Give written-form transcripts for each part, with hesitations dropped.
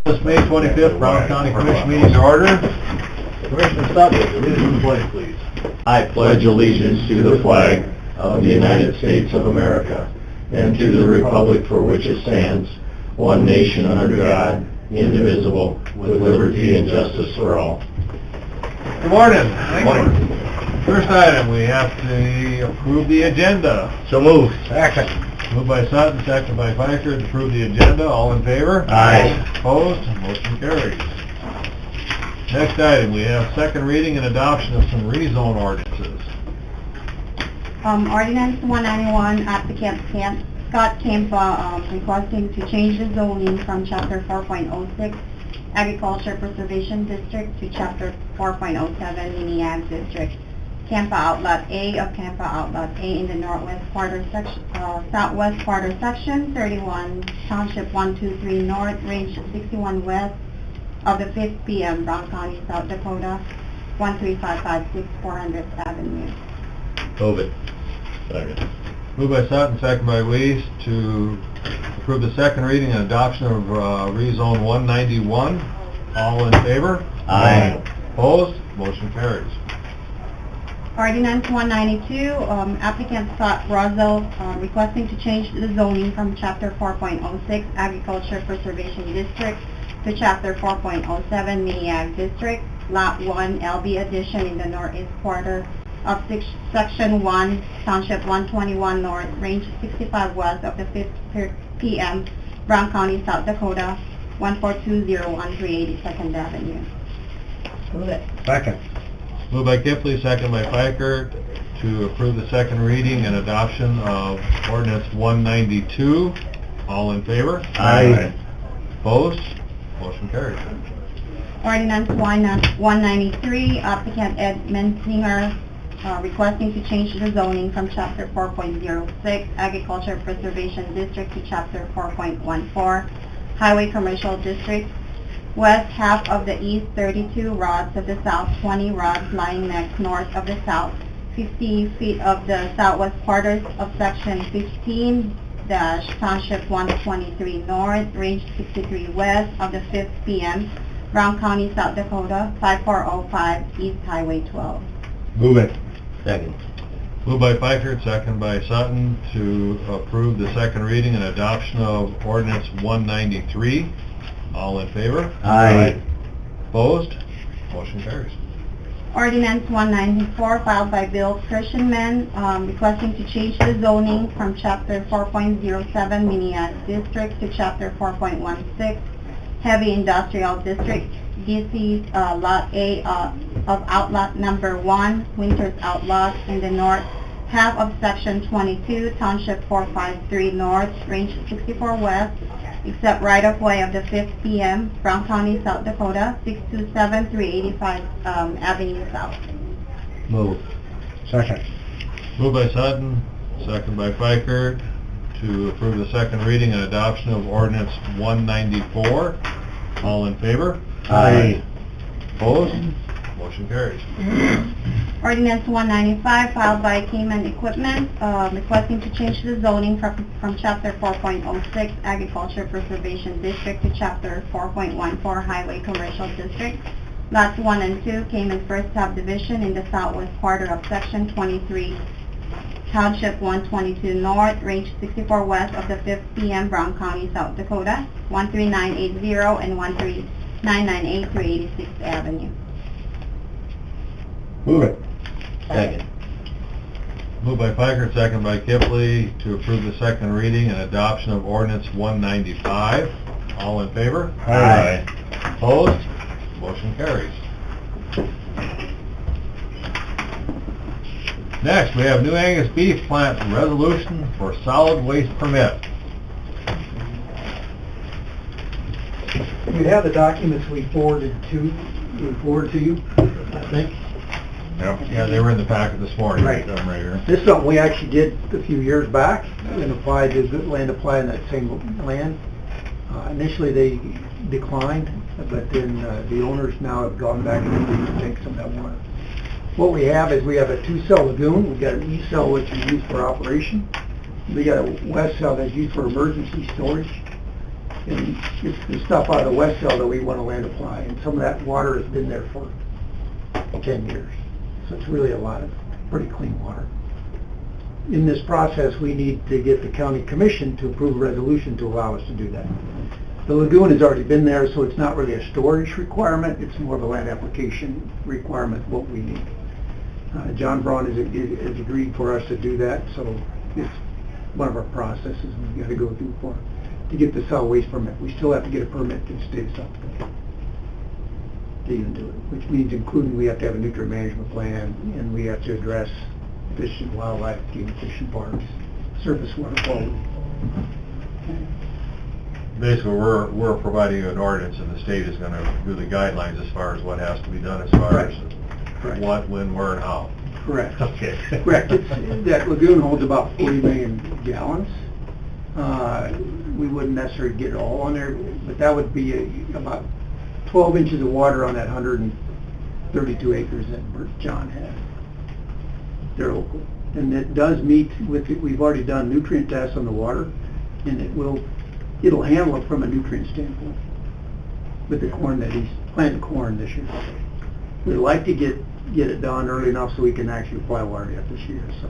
This May 25th, Brown County Commission meeting to order. Commissioner Sutton, would you lead us in the pledge, please? I pledge allegiance to the flag of the United States of America and to the republic for which it stands, one nation under God, indivisible, with liberty and justice for all. Good morning. First item, we have to approve the agenda. So moved. Second. Moved by Sutton, second by Pfeiffer, to approve the agenda. All in favor? Aye. Opposed? Motion carries. Next item, we have second reading and adoption of some rezone ordinances. Ordinance 191, applicant Scott Kempa requesting to change the zoning from Chapter 4.06 Agriculture Preservation District to Chapter 4.07 Mini Ag District. Kempa Outlet A of Kempa Outlet A in the southwest quarter section 31, Township 123 North, Range 61 West of the 5th PM, Brown County, South Dakota, 13556 400th Avenue. Move it. Second. Moved by Sutton, second by Weiss, to approve the second reading and adoption of rezone 191. All in favor? Aye. Opposed? Motion carries. Ordinance 192, applicant Scott Rosell requesting to change the zoning from Chapter 4.06 Agriculture Preservation District to Chapter 4.07 Mini Ag District, Lot 1 LB addition in the northeast quarter of Section 1, Township 121 North, Range 65 West of the 5th PM, Brown County, South Dakota, 14201 382nd Avenue. Move it. Second. Moved by Kippley, second by Pfeiffer, to approve the second reading and adoption of ordinance 192. All in favor? Aye. Opposed? Motion carries. Ordinance 193, applicant Ed Mensinger requesting to change the zoning from Chapter 4.06 Agriculture Preservation District to Chapter 4.14 Highway Commercial District. West half of the east 32 rods of the south 20 rods lying next north of the south 50 feet of the southwest quarters of section 15 Township 123 North, Range 63 West of the 5th PM, Brown County, South Dakota, 5405 East Highway 12. Move it. Second. Moved by Pfeiffer, second by Sutton, to approve the second reading and adoption of ordinance 193. All in favor? Aye. Opposed? Motion carries. Ordinance 194 filed by Bill Kirschenman requesting to change the zoning from Chapter 4.07 Mini Ag District to Chapter 4.16 Heavy Industrial District. This is Lot A of Outlet Number 1, Winters Outlet in the north half of Section 22, Township 453 North, Range 64 West, except right-of-way of the 5th PM, Brown County, South Dakota, 627 385 Avenue South. Move. Second. Moved by Sutton, second by Pfeiffer, to approve the second reading and adoption of ordinance 194. All in favor? Aye. Opposed? Motion carries. Ordinance 195 filed by Cayman Equipment requesting to change the zoning from Chapter 4.06 Agriculture Preservation District to Chapter 4.14 Highway Commercial District. Lots 1 and 2, Cayman First Subdivision in the southwest quarter of Section 23, Township 122 North, Range 64 West of the 5th PM, Brown County, South Dakota, 13980 and 13998 386th Avenue. Move it. Second. Moved by Pfeiffer, second by Kippley, to approve the second reading and adoption of ordinance 195. All in favor? Aye. Opposed? Motion carries. Next, we have New Angus Beef Plant Resolution for Solid Waste Permit. You have the documents we forwarded to you, I think. Yeah, they were in the packet this morning. Right. Got them right here. This is something we actually did a few years back and applied to land apply in that same land. Initially they declined, but then the owners now have gone back and take some of that water. What we have is we have a 2-cell lagoon. We've got an east cell which is used for operation. We got a west cell that's used for emergency storage. And it's the stuff out of the west cell that we want to land apply, and some of that water has been there for 10 years. So it's really a lot of pretty clean water. In this process, we need to get the county commission to approve a resolution to allow us to do that. The lagoon has already been there, so it's not really a storage requirement, it's more of a land application requirement, what we need. John Braun has agreed for us to do that, so it's one of our processes we've got to go through to get the solid waste permit. We still have to get a permit to stay something to even do it, which means including we have to have a nutrient management plan, and we have to address fish and wildlife, game fishing parks, surface water quality. Basically, we're providing you an ordinance, and the state is gonna do the guidelines as far as what has to be done, as far as Correct. what, when, where, and how. Correct. Okay. Correct. That lagoon holds about 40 million gallons. We wouldn't necessarily get it all on there, but that would be about 12 inches of water on that 132 acres that John has. They're local. And it does meet with, we've already done nutrient tests on the water, and it'll handle it from a nutrient standpoint with the corn that he's planting corn this year. We'd like to get it done early enough so we can actually apply water yet this year, so.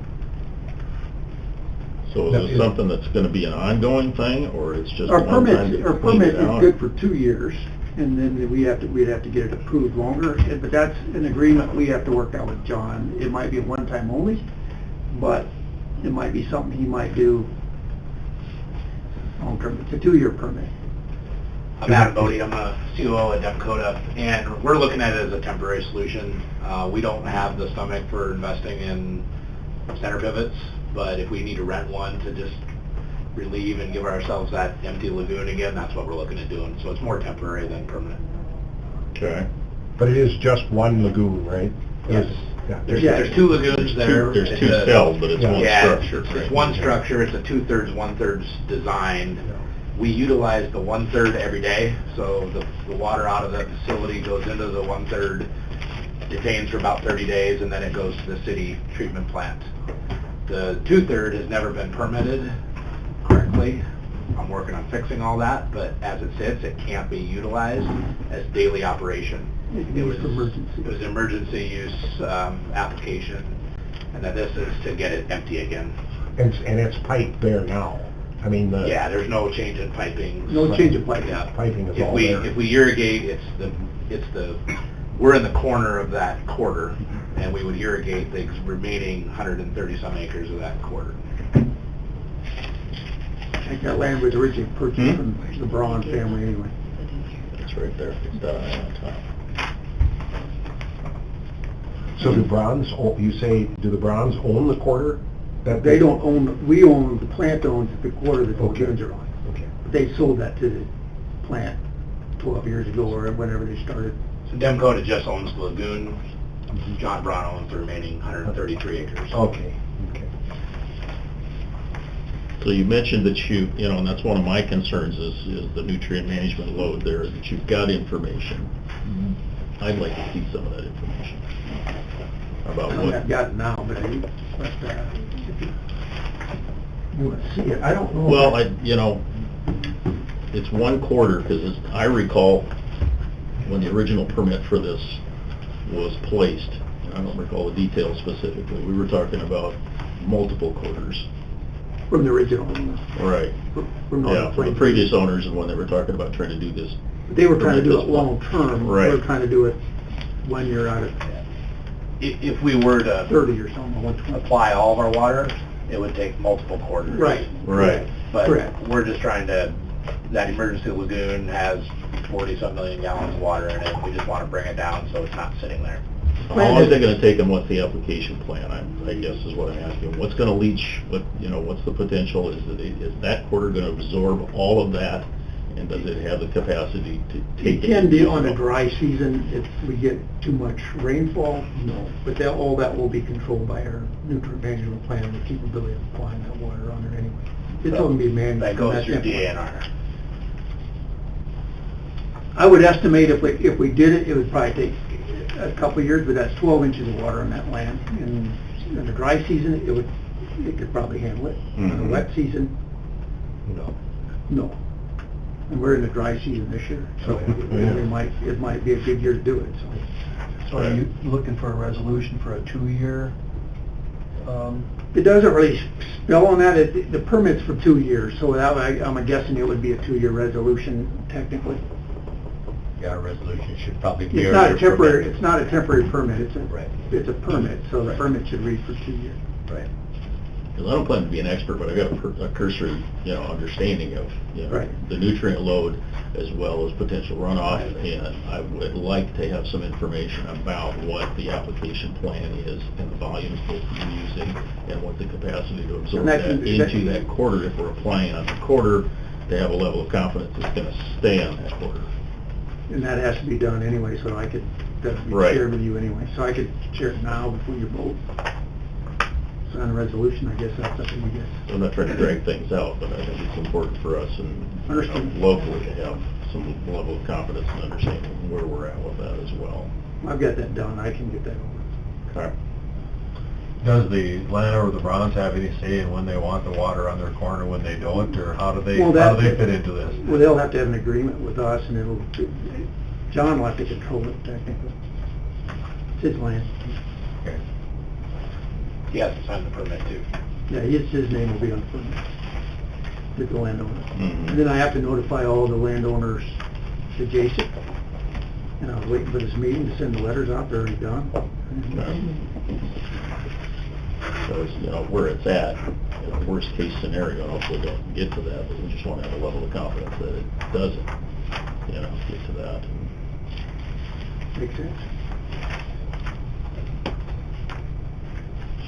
So is this something that's gonna be an ongoing thing, or it's just Our one time permit, to our clean permit it is out? good for 2 years, and then we'd have to get it approved longer, but that's an agreement we have to work out with John. It might be a one-time only, but it might be something he might do long-term. It's a 2-year permit. I'm Adam Bodie, I'm a COO at Demcoda, and we're looking at it as a temporary solution. We don't have the stomach for investing in center pivots, but if we need to rent one to just relieve and give ourselves that empty lagoon again, that's what we're looking at doing. So it's more temporary than permanent. Okay. But it is just one lagoon, right? Yes. Yeah. There's 2 lagoons there. There's It's two a- cells, but it's one Yeah, structure, it's right? one structure, it's a 2/3, 1/3 design. We utilize the 1/3 every day, so the water out of the facility goes into the 1/3, detains for about 30 days, and then it goes to the city treatment plant. The 2/3 has never been permitted correctly. I'm working on fixing all that, but as it sits, it can't be utilized as daily operation. It was emergency use application, and then this is to get it empty again. And it's piped there now. I mean, the Yeah, there's no change in piping. No change of pipe. Yeah. piping is If all we, there. if we irrigate, we're in the corner of that quarter, and we would irrigate the remaining 130 some acres of that quarter. I think that land was originally purchased from the Braun family anyway. It's right there, it's down on top. So do the Browns own the quarter? That They don't own, we own, the plant owns the quarter that the Okay. lagoons are on. Okay. They sold that to the plant 12 years ago or whenever they started. So Demcoda just owns the lagoon. John Braun owns the remaining 133 acres. Okay, okay. So you mentioned that you know, and that's one of my concerns is the nutrient management load there, that you've got information. I'd like to see some of that information about I what. I've got it now, but if you want to see it, I don't know. Well, it's one quarter, because I recall when the original permit for this was placed, I don't recall the details specifically, we were talking about multiple quarters. From the original. Right. From Northern Yeah, for the Plains. previous owners and when they were talking about trying to do this. They were trying to do it permit this one. long-term. Right. We were trying to do it 1 year out of If we were to 30 or something. 120. apply all of our water, it would take multiple quarters. Right. Right. But Correct. we're just trying to, that emergency lagoon has 40-some million gallons of water in it. We just want to bring it down so it's not sitting there. How long is it gonna take and what's the application plan, I guess is what I'm asking. What's gonna leach, what's the potential? Is that quarter gonna absorb all of that? And does it have the capacity to take It it? can be on a dry season if we get too much rainfall, no. But all that will be controlled by our nutrient management plan and the capability of applying that water on it anyway. It's all going to be managed. That from goes through standpoint. DNR. I would estimate if we did it, it would probably take a couple of years, but that's 12 inches of water on that land. And in the dry season, it could probably handle it. In the Mhm. wet season, no. And we're in the dry season this year, so it might be a good year to do it, so. So are you looking for a resolution for a 2-year? It doesn't really spell on that, the permit's for 2 years, so I'm guessing it would be a 2-year resolution technically. Yeah, a resolution should probably be. It's not a temporary, it's not a temporary permit, Right. it's a permit, so the permit should read for 2 years. Right. Because I don't plan to be an expert, but I've got a cursory, understanding of, Right. the nutrient load as well as potential runoff, and I would like to have some information about what the application plan is and the volumes that we're using and what the capacity to absorb And that that can- into that quarter, if we're applying on the quarter, to have a level of confidence it's gonna stay on that quarter. And that has to be done anyway, so I could, that'd be Right. shared with you anyway, so I could share it now before you vote. Sign a resolution, I guess that's up to you guys. I'm not trying to drag things out, but I think it's important for us and Understood. locally to have some level of confidence and understanding where we're at with that as well. I've got that done, I can get that over. Okay. Does the landowner or the Browns have any say in when they want the water on their corner, when they don't, or how do they fit into this? Well, they'll have to have an agreement with us, and John will have to control it technically. It's his land. Okay. He has to sign the permit too. Yeah, his name will be on the permit, with the landowner. Mhm. And then I have to notify all the landowners adjacent. And I was waiting for this meeting to send the letters out, they're already done. Because, where it's at, worst case scenario, hopefully don't get to that, but we just want to have a level of confidence that it doesn't, get to that. Makes sense.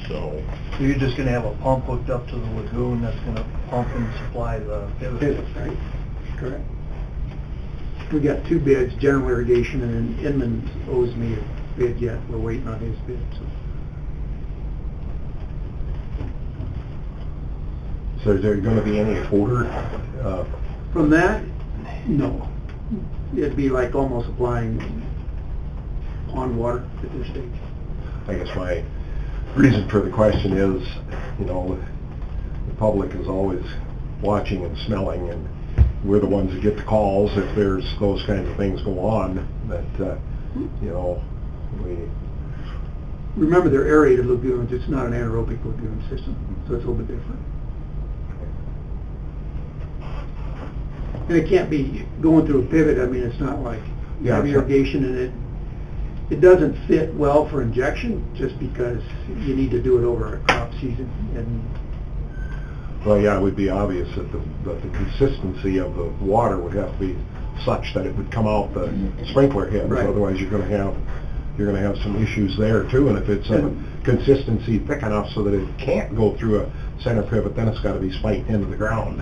So, So you're just gonna have a pump hooked up to the lagoon that's gonna pump and supply the pivot? Pivot, right, correct. We got 2 bids, General Irrigation, and then Inman owes me a bid yet, we're waiting on his bid, so. So is there gonna be any odor? From that, no. It'd be like almost applying pond water at this stage. I guess my reason for the question is, the public is always watching and smelling, and we're the ones that get the calls if there's those kinds of things go on, that, we, Remember, they're aerated lagoons, it's not an anaerobic lagoon system, so it's a little bit different. And it can't be going through a pivot, I mean, it's not like you have Yeah, it's not- irrigation and it doesn't fit well for injection, just because you need to do it over a crop season, and well, yeah, it would be obvious that the consistency of the water would have to be such that it would come out the sprinkler heads, Right. otherwise you're gonna have some issues there too, and if it's a consistency thick enough so that it can't go through a center pivot, then it's gotta be spiked into the ground.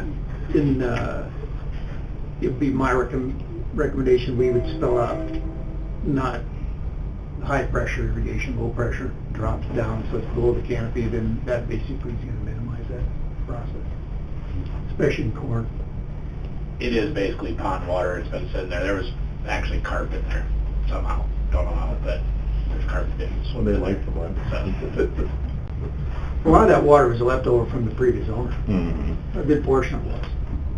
it'd be my recommendation, we would spell out not high pressure irrigation, low pressure, drops down, so it's below the canopy, then that basically is gonna minimize that process, especially in corn. It is basically pond water, it's been sitting there, there was actually carp in there somehow, don't know how, but there's carp in it. So they like the one. A lot of that water was left over from the previous owner. mhm. A good portion of it was.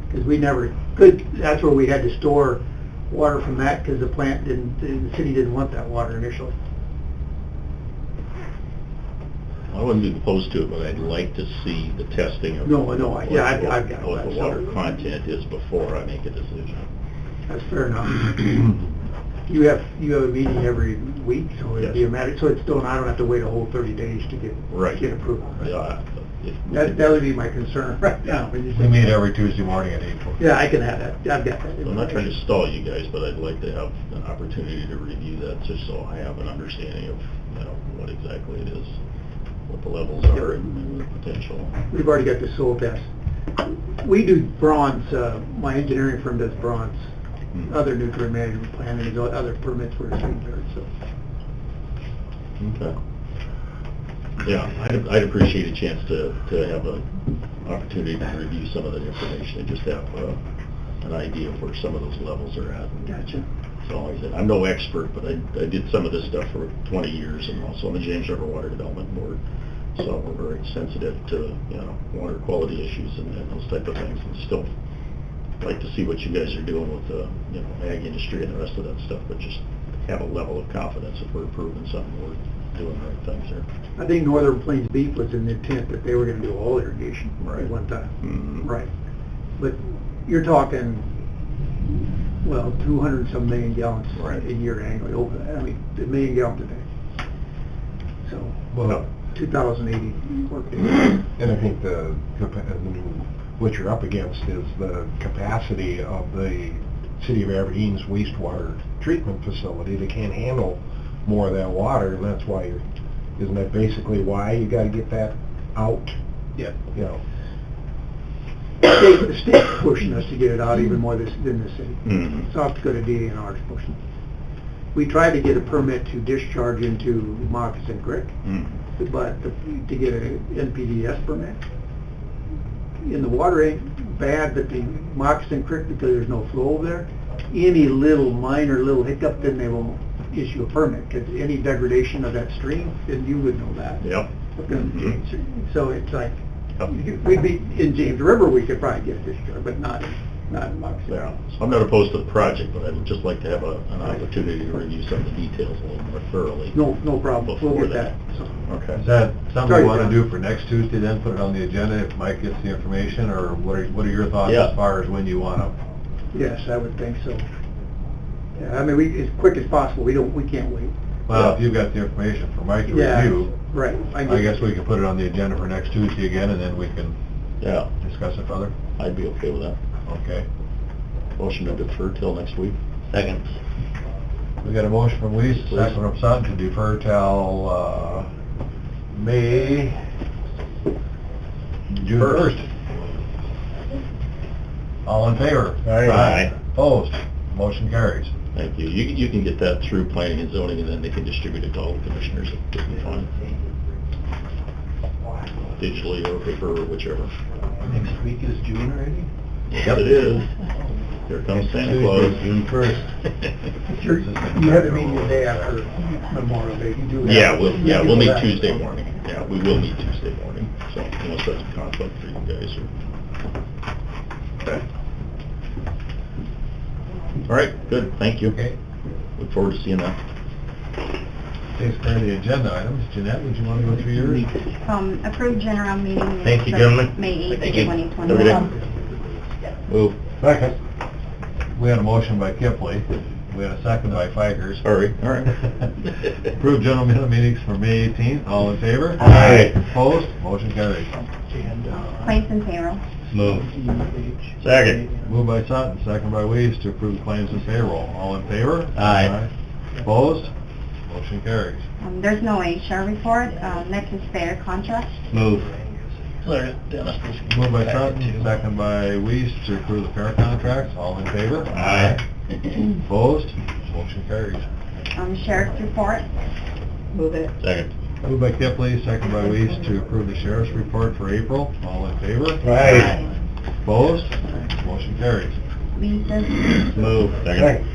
Because we never that's where we had to store water from that, because the city didn't want that water initially. I wouldn't be opposed to it, but I'd like to see the testing of... No, I've got all what that the water stuff. content is before I make a decision. That's fair enough. You have a meeting every week, so it'd be a matter, so it's still, I don't have to wait a whole 30 days to Right. get approval. Yeah, That would be my concern right now. when you We say- meet every Tuesday morning at 8. Yeah, I can have that, I've got that. I'm not trying to stall you guys, but I'd like to have an opportunity to review that, just so I have an understanding of, what exactly it is, what the levels are and the potential. We've already got the soil test. We do bronze, my engineering firm does bronze, other nutrient management plan, and other permits for St. so. Okay. Yeah, I'd appreciate a chance to have an opportunity to review some of that information and just have an idea of where some of those levels are at. Gotcha. So like I said, I'm no expert, but I did some of this stuff for 20 years and also on the James River Water Development Board. So we're very sensitive to, water quality issues and those type of things, and still like to see what you guys are doing with the, you know, ag industry and the rest of that stuff, but just have a level of confidence if we're approving something, we're doing the right things there. I think Northern Plains Beef was in the intent that they were gonna do all irrigation at one time. Mhm. Right. But you're talking, well, 200 some million gallons Right. a year annually over that. I mean, a million gallons a day. So, Well, 2,080 workdays. And I think what you're up against is the capacity of the City of Aberdeen's wastewater treatment facility. They can't handle more of that water, and that's why isn't that basically why you gotta get that out? yeah. You know, The state's pushing us to get it out even more than the city. Mhm. South Dakota DNR is pushing. We tried to get a permit to discharge into Moccasin Creek, Mhm. but to get an NPDES permit, and the water ain't bad, but the Moccasin Creek, because there's no flow over there, any little minor little hiccup, then they won't issue a permit, because any degradation of that stream, then you would know that. Yep. So it's like, Yep. we'd be, in James River, we could probably get this, but not in Moccasin. Yeah, so I'm not opposed to the project, but I'd just like to have an opportunity to review some of the details a little more thoroughly. No problem, we'll Before get that. So, Okay. Is that something Sorry, you want to John. do for next Tuesday then, put it on the agenda if Mike gets the information, or what are your thoughts Yeah. as far as when you want to? yes, I would think so. Yeah, I mean, as quick as possible, we can't wait. Well, if you've got the information for Mike to Yeah, review, right. I guess we can put it on the agenda for next Tuesday again, and then we can Yeah, discuss it further. I'd be okay with that. Okay. Motion to defer till next week. Second. We got a motion from Weiss, Please. second from Sutton to defer till, June 1st. All in favor? Aye. Opposed? Motion carries. Thank you. You can get that through planning and zoning, and then they can distribute it to all the commissioners at different time. Digitally or paper or whichever. Next week is June already? Yes, it is. Here comes Santa Claus. June 1st. You have a meeting the day after Memorial Day. You do have- Yeah, we'll do meet that. Tuesday morning. Yeah, we will meet Tuesday morning, so unless that's a conflict for you guys or... Okay. All right, good, thank you. Okay. Look forward to seeing that. Takes care of the agenda items. Jeanette, would you want to go through yours? Approved general meeting minutes Thank you, of gentlemen. May 8th, Thank you. 2021. Have a good day. Move. Second. We had a motion by Kipley. We had a second by Fikers. Sorry, all right. Approved general meetings for May 18th. All in favor? Aye. Opposed? Motion carries. Claims and payroll. Move. Second. Moved by Sutton, second by Weiss to approve claims and payroll. All in favor? Aye. Opposed? Motion carries. There's no HR report. Next is fair contract. Move. Moved by Sutton, second by Weiss to approve the fair contracts. All in favor? Aye. Opposed? Motion carries. Sheriff's report. Move it. Second. Moved by Kipley, second by Weiss to approve the sheriff's report for April. All in favor? Aye. Opposed? Motion carries. Leases. Move. Second.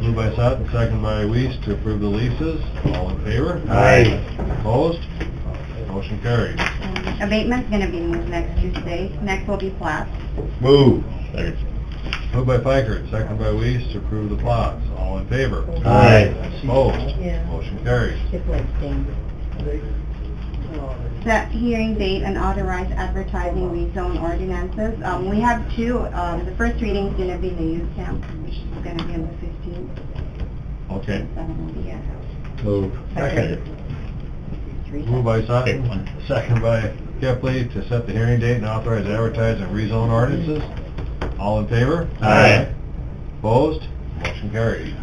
Moved by Sutton, second by Weiss to approve the leases. All in favor? Aye. Opposed? Motion carries. Abatement's gonna be moved next Tuesday. Next will be plats. Move. Second. Moved by Fikert, second by Weiss to approve the plots. All in favor? Aye. Opposed? Motion carries. Set hearing date and authorize advertising rezone ordinances. We have two. The first reading is gonna be in the youth camp, which is gonna be on the 15th. Okay. Yeah. Move. Second. Moved by Sutton, Pick one. second by Kipley to set the hearing date and authorize advertising rezone ordinances. All in favor? Aye. Opposed? Motion carries.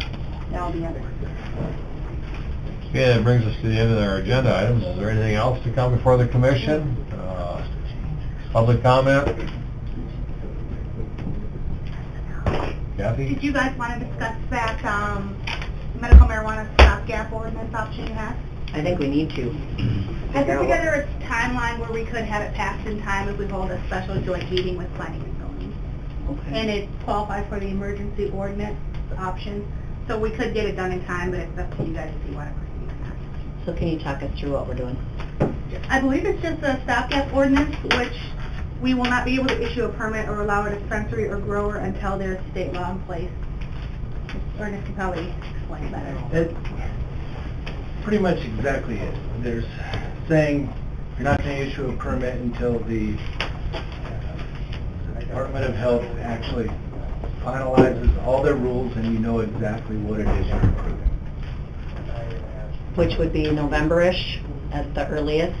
That'll be it. Okay, that brings us to the end of our agenda items. Is there anything else to come before the commission? Public comment? Kathy? Did you guys want to discuss that medical marijuana stopgap ordinance option you have? I think we need to. I put together a timeline where we could have it passed in time if we hold a special joint meeting with planning and zoning. And it qualifies for the emergency ordinance option. So we could get it done in time, but it's up to you guys if you want to proceed or not. So can you talk us through what we're doing? I believe it's just a stopgap ordinance, which We will not be able to issue a permit or allow a dispensary or grower until there's state law in place. Ernest can probably explain better. It, pretty much exactly it. There's saying you're not going to issue a permit until the Department of Health actually finalizes all their rules and you know exactly what it is you're approving. Which would be November-ish at the earliest.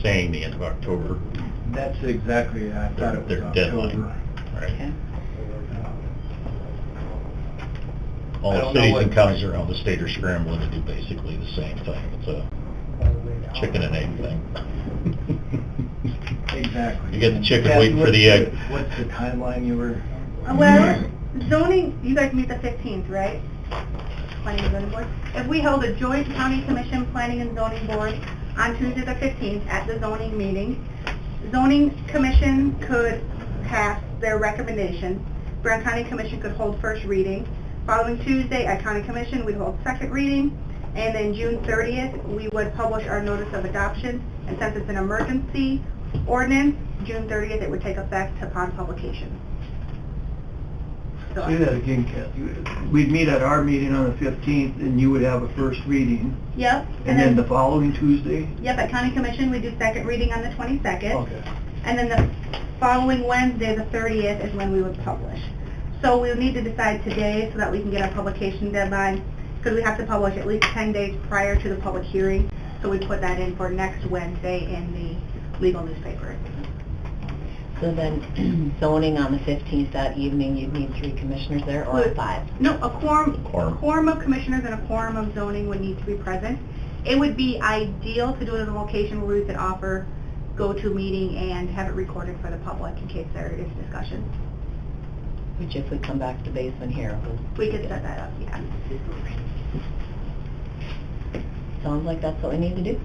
Saying the end of October. That's exactly, I thought it was Their deadline. October. Right. Okay. All I the don't know cities what- and counties around the state are scrambling to do basically the same thing. It's a chicken and egg thing. Exactly. You get the chicken Kathy, waiting for the egg. What's the timeline you were? Well, zoning, you guys meet the 15th, right? Planning and zoning board. If we held a joint county commission planning and zoning board on Tuesday the 15th at the zoning meeting, zoning commission could pass their recommendation. Brown County Commission could hold first reading. Following Tuesday at County Commission, we'd hold second reading. And then June 30th, we would publish our notice of adoption. And since it's an emergency ordinance, June 30th, it would take effect upon publication. So, Say that again, Kathy. We'd meet at our meeting on the 15th, and you would have a first reading, Yep. and then the following Tuesday? Yep, at County Commission, we do second reading on the 22nd. Okay. And then the following Wednesday, the 30th, is when we would publish. So we'll need to decide today so that we can get our publication deadline, because we have to publish at least 10 days prior to the public hearing. So we put that in for next Wednesday in the legal newspaper. So then zoning on the 15th that evening, you'd need 3 commissioners there or 5? No, a quorum Quorum. of commissioners and a quorum of zoning would need to be present. It would be ideal to do it in a location where we could offer go-to meeting and have it recorded for the public in case there is discussion. Which if we come back to the basement here, We could set that up, yeah. sounds like that's what we need to do.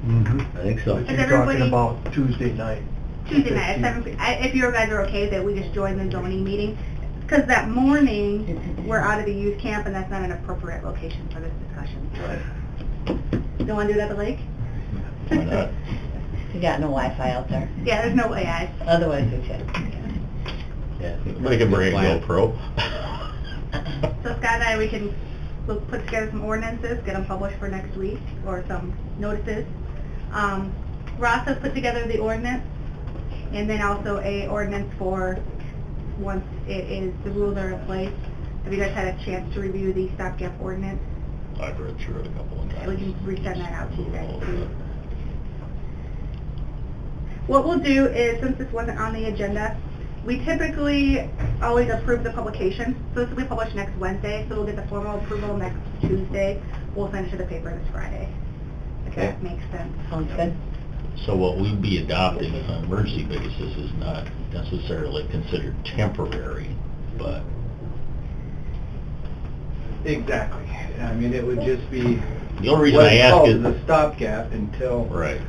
I think so. Is You're talking everybody- about Tuesday night. Tuesday night at 7 p.m. If you guys are okay that we just join the zoning meeting, because that morning, we're out of the youth camp and that's not an appropriate location for this discussion. Don't want to do it at the lake? Why not? We got no Wi-Fi out there. Yeah, there's no way Otherwise we could. Yeah. Somebody can bring a GoPro. So Scott and we'll put together some ordinances, get them published for next week, or some notices. Ross has put together the ordinance, and then also a ordinance for once the rules are in place. Have you guys had a chance to review the stopgap ordinance? I've read through it a couple of times. We can resend that out to you guys too. What we'll do is, since this wasn't on the agenda, we typically always approve the publication. So this will be published next Wednesday, so we'll get the formal approval next Tuesday. We'll send it to the paper this Friday. If that makes sense. Sounds good. So what we'd be adopting on an emergency basis is not necessarily considered temporary, but... Exactly. I mean, it would just be... The only reason I ask is... the stopgap until... Right.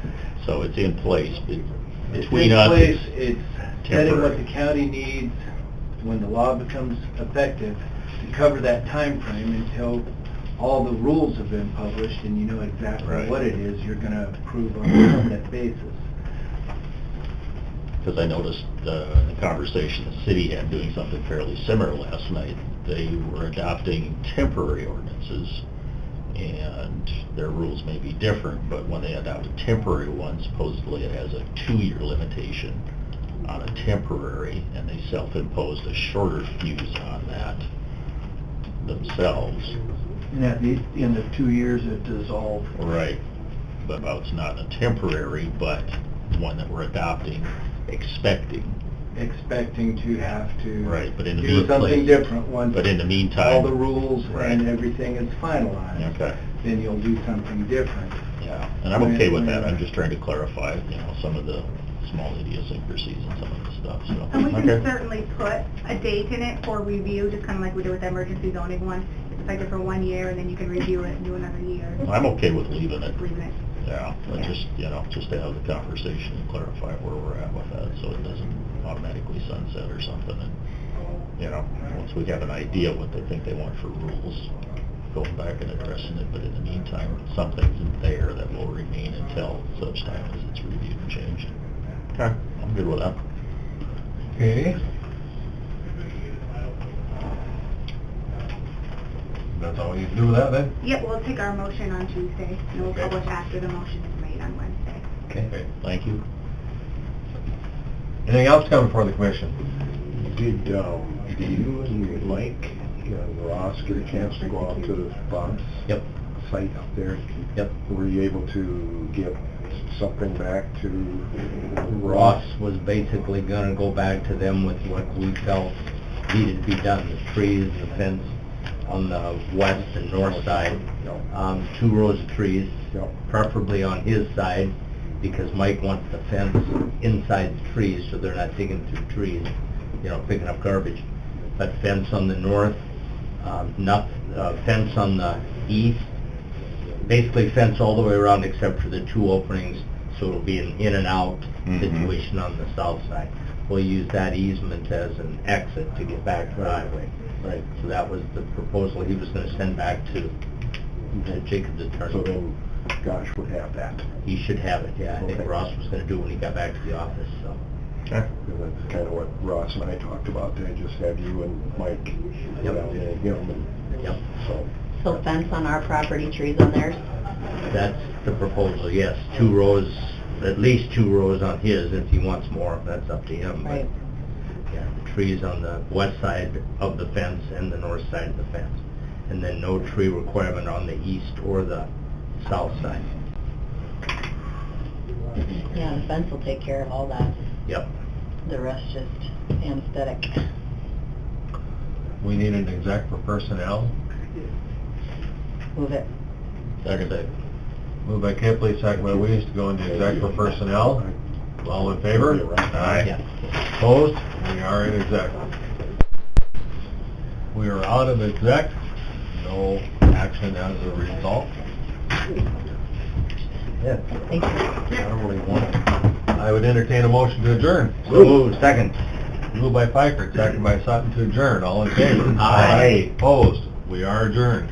So it's in place It's between in us. place, it's setting what temporary. the county needs when the law becomes effective to cover that time frame until all the rules have been published and you know exactly Right. what it is you're going to approve on a permanent basis. Because I noticed the conversation the city had doing something fairly similar last night. They were adopting temporary ordinances, and their rules may be different, but when they adopt a temporary one, supposedly it has a 2-year limitation on a temporary, and they self-imposed a shorter fuse on that themselves. And at the end of 2 years, it dissolved. Right. But it's not a temporary, but one that we're adopting, expecting. To have to Right, but in the do something meantime- different once But in the meantime... all the rules Right. and everything is finalized. Okay. Then you'll do something different. Yeah, and I'm okay with that. I'm just trying to clarify, some of the small idiosyncrasies and some of the stuff, so. And we can Okay. certainly put a date in it for review, just kind of like we did with the emergency zoning one. It's effective for 1 year, and then you can review it and do another year. I'm okay with leaving it. Leaving it. Yeah, but just to have the conversation and clarify where we're at with that, so it doesn't automatically sunset or something. And, once we have an idea what they think they want for rules, going back and addressing it, but in the meantime, something's there that will remain until such time as it's reviewed and changed. Okay. I'm good with that. Okay. That's all we need to do with that then? Yep, we'll take our motion on Tuesday, and we'll Okay. publish after the motion is made on Wednesday. Okay. Thank you. Anything else coming before the commission? Did you and Mike and Ross get a chance to go out to Bob's Yep. site up there? Yep. Were you able to get something back to Ross was basically gonna go back to them with what we felt needed to be done, the trees, the fence on the west and north side. 2 rows of trees, Yep. preferably on his side, because Mike wants the fence inside the trees, so they're not digging through trees, picking up garbage. But fence on the north, fence on the east, basically fence all the way around except for the 2 openings, so it'll be an in and out situation on the south side. We'll use that easement as an exit to get back to the highway. Right. So that was the proposal he was gonna send back to Jacob's attorney. So then Gosh would have that. He should have it, yeah. I think Okay. Ross was gonna do it when he got back to the office, so. Okay. And that's kind of what Ross and I talked about, to just have you and Mike Yep. down there, and Yep. so. So fence on our property, trees on theirs? That's the proposal, yes. 2 rows, at least 2 rows on his. If he wants more, that's up to him. But, Right. yeah, the trees on the west side of the fence and the north side of the fence. And then no tree requirement on the east or the south side. Yeah, the fence will take care of all that. Yep. The rest just anesthetic. We need an exec for personnel. Move it. Second. Moved by Kipley, second by Weiss to go into exec for personnel. All in favor? Aye. Yeah. Opposed? We are in exec. We are out of exec. No action as a result. Yeah. Thank you. I don't really want it. I would entertain a motion to adjourn. So moved, second. Moved by Pfeiffer, second by Sutton to adjourn. All in favor? Aye. Opposed? We are adjourned.